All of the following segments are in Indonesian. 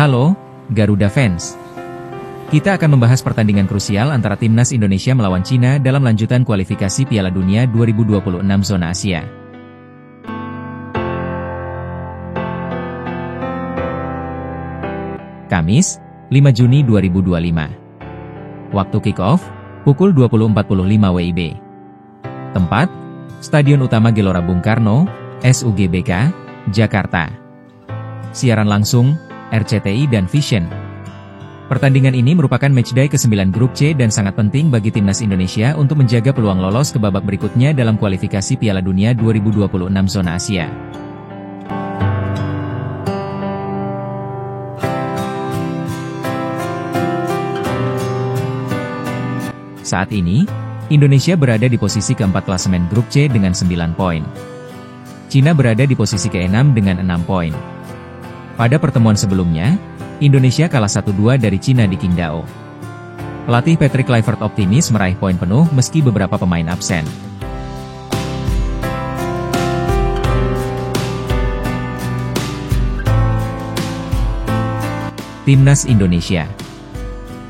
Halo, Garuda fans. Kita akan membahas pertandingan krusial antara Timnas Indonesia melawan Cina dalam lanjutan kualifikasi Piala Dunia 2026 Zona Asia. Kamis, 5 Juni 2025. Waktu kick-off, pukul 20.45 WIB. Tempat, Stadion Utama Gelora Bung Karno, SUGBK, Jakarta. Siaran langsung, RCTI dan Vision. Pertandingan ini merupakan matchday ke-9 Grup C dan sangat penting bagi Timnas Indonesia untuk menjaga peluang lolos ke babak berikutnya dalam kualifikasi Piala Dunia 2026 Zona Asia. Saat ini, Indonesia berada di posisi keempat klasemen Grup C dengan 9 poin. Cina berada di posisi ke-6 dengan 6 poin. Pada pertemuan sebelumnya, Indonesia kalah 1-2 dari Cina di Qingdao. Pelatih Patrick Kluivert optimis meraih poin penuh meski beberapa pemain absen. Timnas Indonesia.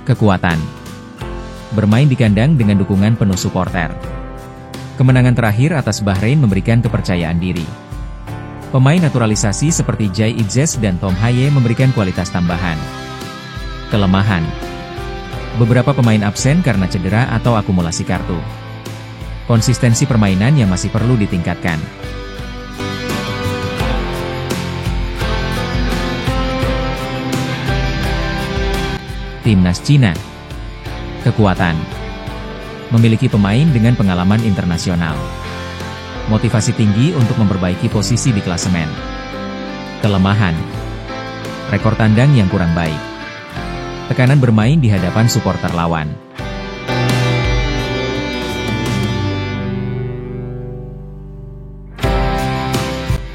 Kekuatan. Bermain di kandang dengan dukungan penuh supporter. Kemenangan terakhir atas Bahrain memberikan kepercayaan diri. Pemain naturalisasi seperti Jai Itzes dan Tom Haye memberikan kualitas tambahan. Kelemahan. Beberapa pemain absen karena cedera atau akumulasi kartu. Konsistensi permainan yang masih perlu ditingkatkan. Timnas Cina. Kekuatan. Memiliki pemain dengan pengalaman internasional. Motivasi tinggi untuk memperbaiki posisi di klasemen. Kelemahan. Rekor tandang yang kurang baik. Tekanan bermain di hadapan supporter lawan.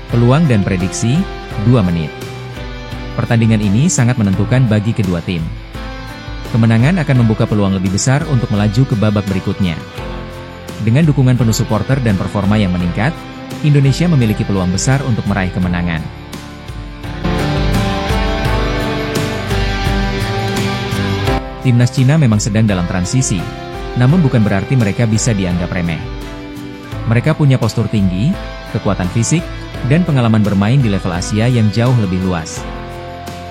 Peluang dan prediksi, 2 menit. Pertandingan ini sangat menentukan bagi kedua tim. Kemenangan akan membuka peluang lebih besar untuk melaju ke babak berikutnya. Dengan dukungan penuh supporter dan performa yang meningkat, Indonesia memiliki peluang besar untuk meraih kemenangan. Timnas Cina memang sedang dalam transisi, namun bukan berarti mereka bisa dianggap remeh. Mereka punya postur tinggi, kekuatan fisik, dan pengalaman bermain di level Asia yang jauh lebih luas.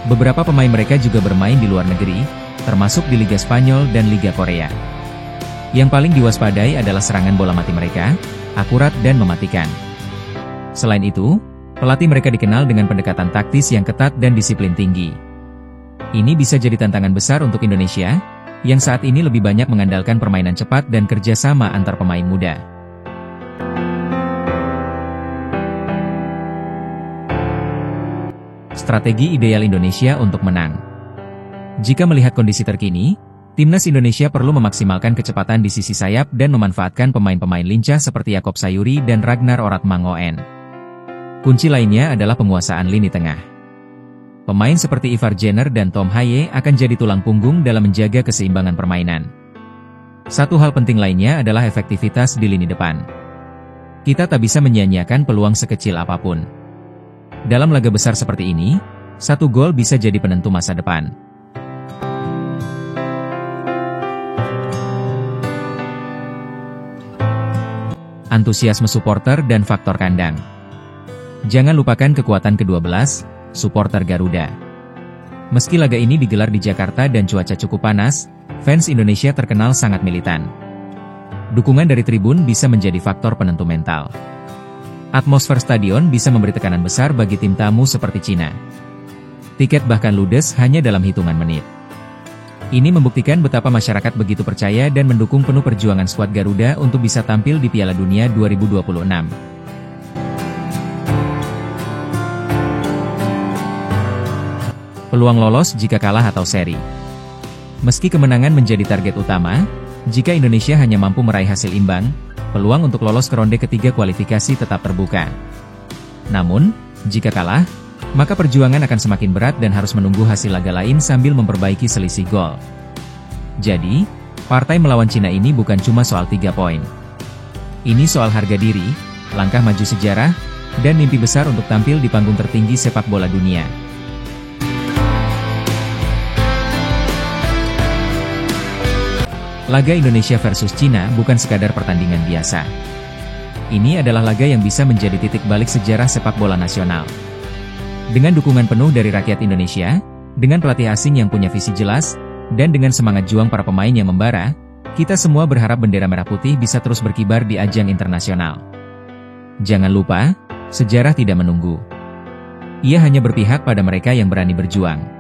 Beberapa pemain mereka juga bermain di luar negeri, termasuk di Liga Spanyol dan Liga Korea. Yang paling diwaspadai adalah serangan bola mati mereka, akurat dan mematikan. Selain itu, pelatih mereka dikenal dengan pendekatan taktis yang ketat dan disiplin tinggi. Ini bisa jadi tantangan besar untuk Indonesia, yang saat ini lebih banyak mengandalkan permainan cepat dan kerjasama antar pemain muda. Strategi ideal Indonesia untuk menang. Jika melihat kondisi terkini, Timnas Indonesia perlu memaksimalkan kecepatan di sisi sayap dan memanfaatkan pemain-pemain lincah seperti Yaakob Sayuri dan Ragnar Oratmangoen. Kunci lainnya adalah penguasaan lini tengah. Pemain seperti Ivar Jenner dan Tom Haye akan jadi tulang punggung dalam menjaga keseimbangan permainan. Satu hal penting lainnya adalah efektivitas di lini depan. Kita tak bisa menyia-nyiakan peluang sekecil apapun. Dalam laga besar seperti ini, 1 gol bisa jadi penentu masa depan. Antusiasme supporter dan faktor kandang. Jangan lupakan kekuatan ke-12, supporter Garuda. Meski laga ini digelar di Jakarta dan cuaca cukup panas, fans Indonesia terkenal sangat militan. Dukungan dari tribun bisa menjadi faktor penentu mental. Atmosfer stadion bisa memberi tekanan besar bagi tim tamu seperti Cina. Tiket bahkan ludes hanya dalam hitungan menit. Ini membuktikan betapa masyarakat begitu percaya dan mendukung penuh perjuangan skuad Garuda untuk bisa tampil di Piala Dunia 2026. Peluang lolos jika kalah atau seri. Meski kemenangan menjadi target utama, jika Indonesia hanya mampu meraih hasil imbang, peluang untuk lolos ke ronde ketiga kualifikasi tetap terbuka. Namun, jika kalah, maka perjuangan akan semakin berat dan harus menunggu hasil laga lain sambil memperbaiki selisih gol. Jadi, partai melawan Cina ini bukan cuma soal 3 poin. Ini soal harga diri, langkah maju sejarah, dan mimpi besar untuk tampil di panggung tertinggi sepak bola dunia. Laga Indonesia versus Cina bukan sekadar pertandingan biasa. Ini adalah laga yang bisa menjadi titik balik sejarah sepak bola nasional. Dengan dukungan penuh dari rakyat Indonesia, dengan pelatih asing yang punya visi jelas, dan dengan semangat juang para pemain yang membara, kita semua berharap bendera merah putih bisa terus berkibar di ajang internasional. Jangan lupa, sejarah tidak menunggu. Ia hanya berpihak pada mereka yang berani berjuang.